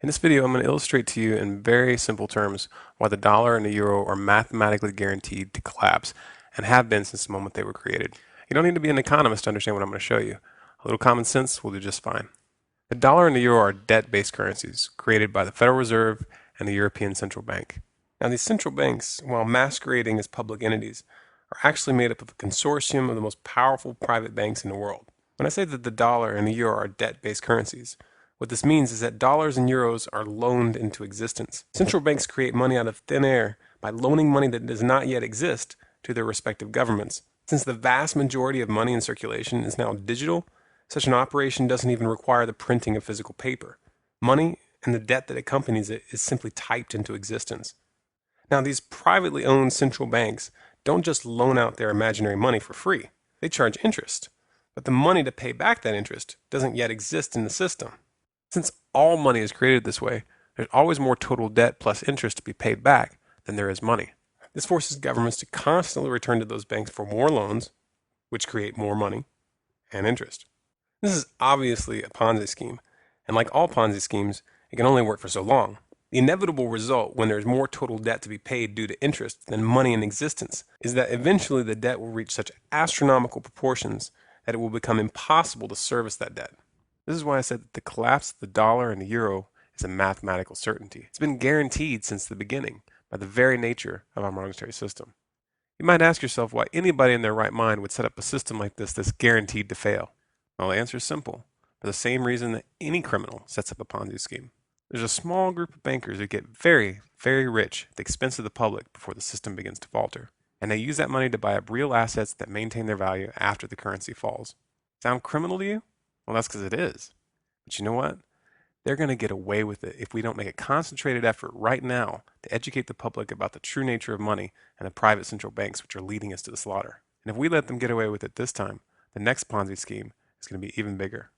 In this video, I'm going to illustrate to you in very simple terms why the dollar and the euro are mathematically guaranteed to collapse and have been since the moment they were created. You don't need to be an economist to understand what I'm going to show you. A little common sense will do just fine. The dollar and the euro are debt-based currencies created by the Federal Reserve and the European Central Bank. Now, these central banks, while masquerading as public entities, are actually made up of a consortium of the most powerful private banks in the world. When I say that the dollar and the euro are debt-based currencies, what this means is that dollars and euros are loaned into existence. Central banks create money out of thin air by loaning money that does not yet exist to their respective governments. Since the vast majority of money in circulation is now digital, such an operation doesn't even require the printing of physical paper. Money and the debt that accompanies it is simply typed into existence. Now, these privately owned central banks don't just loan out their imaginary money for free. They charge interest. But the money to pay back that interest doesn't yet exist in the system. Since all money is created this way, there's always more total debt plus interest to be paid back than there is money. This forces governments to constantly return to those banks for more loans, which create more money and interest. This is obviously a Ponzi scheme, and like all Ponzi schemes, it can only work for so long. The inevitable result when there's more total debt to be paid due to interest than money in existence is that eventually the debt will reach such astronomical proportions that it will become impossible to service that debt. This is why I said that the collapse of the dollar and the euro is a mathematical certainty. It's been guaranteed since the beginning by the very nature of our monetary system. You might ask yourself why anybody in their right mind would set up a system like this that's guaranteed to fail. Well, the answer is simple. For the same reason that any criminal sets up a Ponzi scheme. There's a small group of bankers who get very, very rich at the expense of the public before the system begins to falter. And they use that money to buy up real assets that maintain their value after the currency falls. Sound criminal to you? Well, that's because it is. But you know what? They're going to get away with it if we don't make a concentrated effort right now to educate the public about the true nature of money and the private central banks which are leading us to the slaughter. And if we let them get away with it this time, the next Ponzi scheme is going to be even bigger.